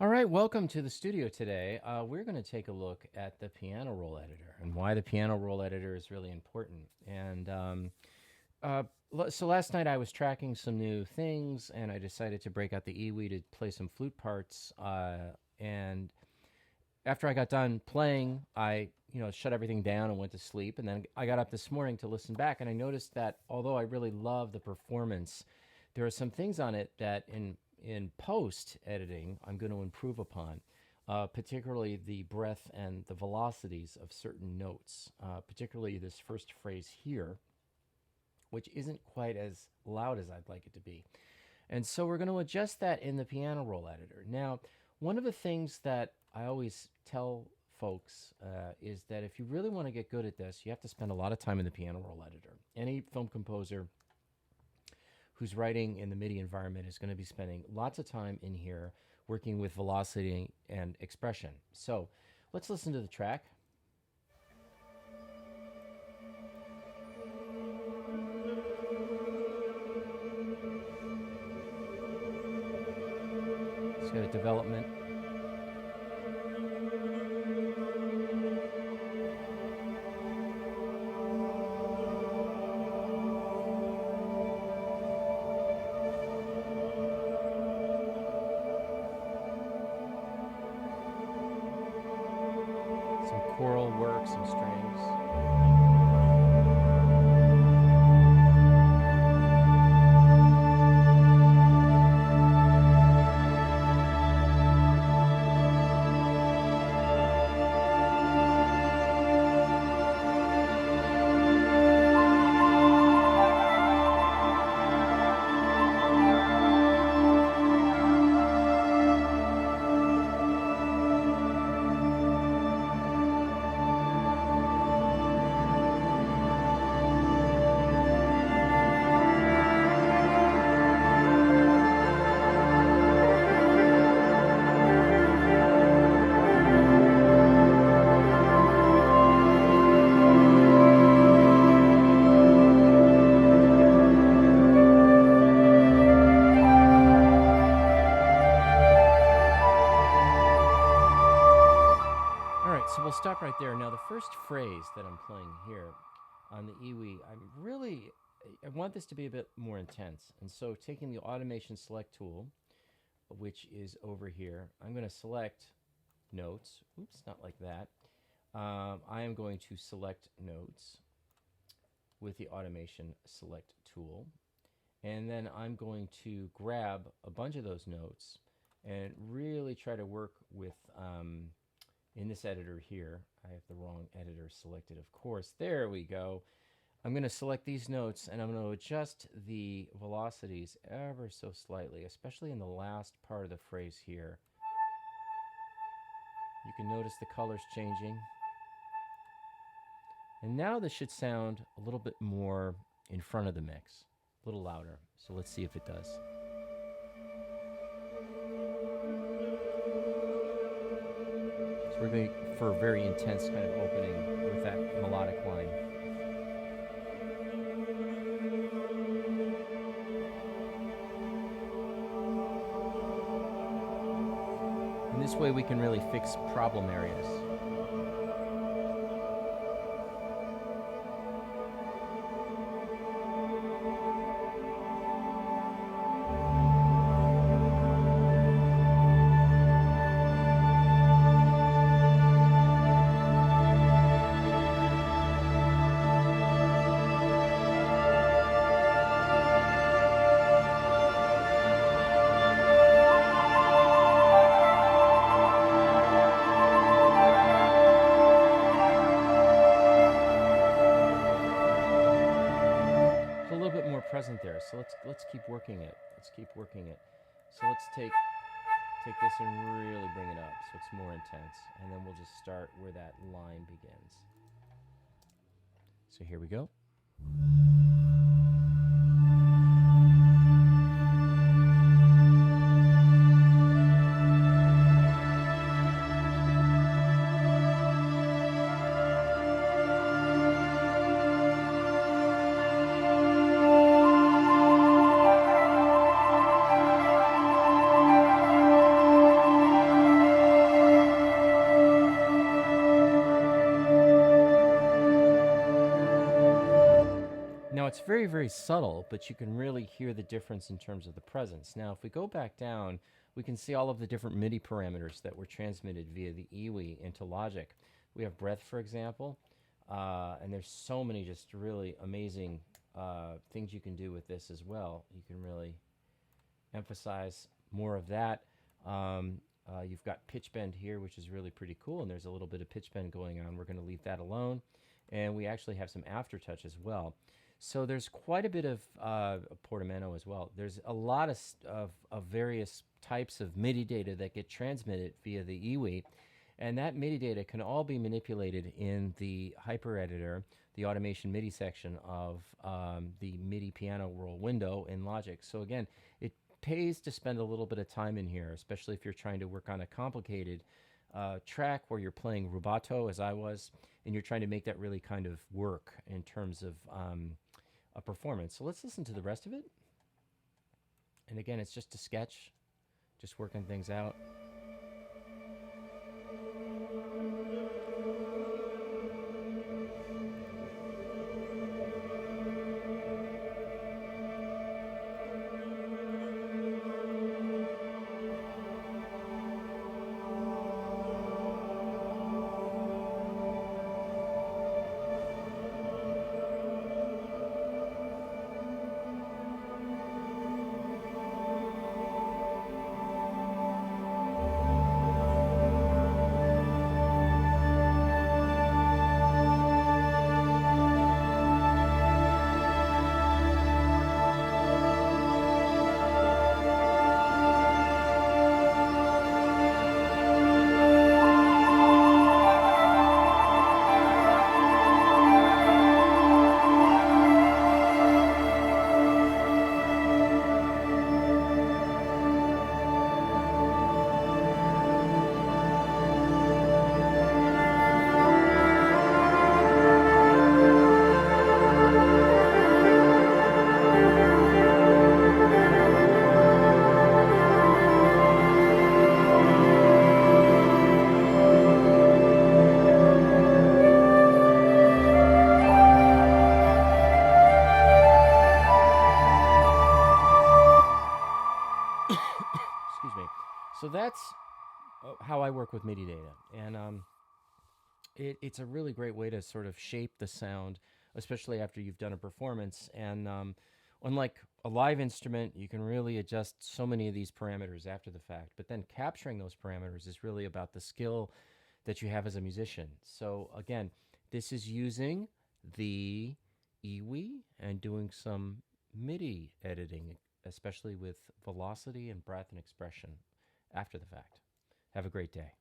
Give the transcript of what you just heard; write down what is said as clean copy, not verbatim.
All right, welcome to the studio today. We're going to take a look at the piano roll editor and why the piano roll editor is really important. So last night I was tracking some new things, and I decided to break out the EWI to play some flute parts. And after I got done playing, I shut everything down and went to sleep. And then I got up this morning to listen back, and I noticed that although I really love the performance, there are some things on it that in post editing I'm going to improve upon, particularly the breath and the velocities of certain notes, particularly this first phrase here, which isn't quite as loud as I'd like it to be. And so we're going to adjust that in the piano roll editor. Now, one of the things that I always tell folks is that if you really want to get good at this, you have to spend a lot of time in the piano roll editor. Any film composer who's writing in the Midi environment is going to be spending lots of time in here working with velocity and expression. So let's listen to the track. It's got a development. Some choral work, some strings. So we'll stop right there. Now, the first phrase that I'm playing here on the EWI, I want this to be a bit more intense. And so taking the automation select tool, which is over here, I'm going to select notes. Oops, not like that. I am going to select notes with the automation select tool. And then I'm going to grab a bunch of those notes and really try to work with, in this editor here, I have the wrong editor selected, of course. There we go. I'm going to select these notes, and I'm going to adjust the velocities ever so slightly, especially in the last part of the phrase here. You can notice the colors changing. And now this should sound a little bit more in front of the mix, a little louder. So let's see if it does. So we're going for a very intense kind of opening with that melodic line. And this way we can really fix problem areas. Present there, so let's keep working it. Let's keep working it. So let's take this and really bring it up so it's more intense, and then we'll just start where that line begins. So here we go. it's very, very subtle, but you can really hear the difference in terms of the presence. Now, if we go back down, we can see all of the different MIDI parameters that were transmitted via the EWI into Logic. We have breath, for example, and there's so many just really amazing things you can do with this as well. You can really emphasize more of that. You've got pitch bend here, which is really pretty cool, and there's a little bit of pitch bend going on. We're going to leave that alone. And we actually have some aftertouch as well. So there's quite a bit of portamento as well. There's a lot of various types of MIDI data that get transmitted via the EWI, and that MIDI data can all be manipulated in the hyper editor, the automation MIDI section of the MIDI piano roll window in Logic. So again, it pays to spend a little bit of time in here, especially if you're trying to work on a complicated track where you're playing rubato, as I was, and you're trying to make that really kind of work in terms of a performance. So let's listen to the rest of it. And again, it's just a sketch, just working things out. Excuse me. So that's how I work with MIDI data, and it's a really great way to sort of shape the sound, especially after you've done a performance. And unlike a live instrument, you can really adjust so many of these parameters after the fact. But then capturing those parameters is really about the skill that you have as a musician. So again, this is using the EWI and doing some MIDI editing, especially with velocity and breath and expression after the fact. Have a great day.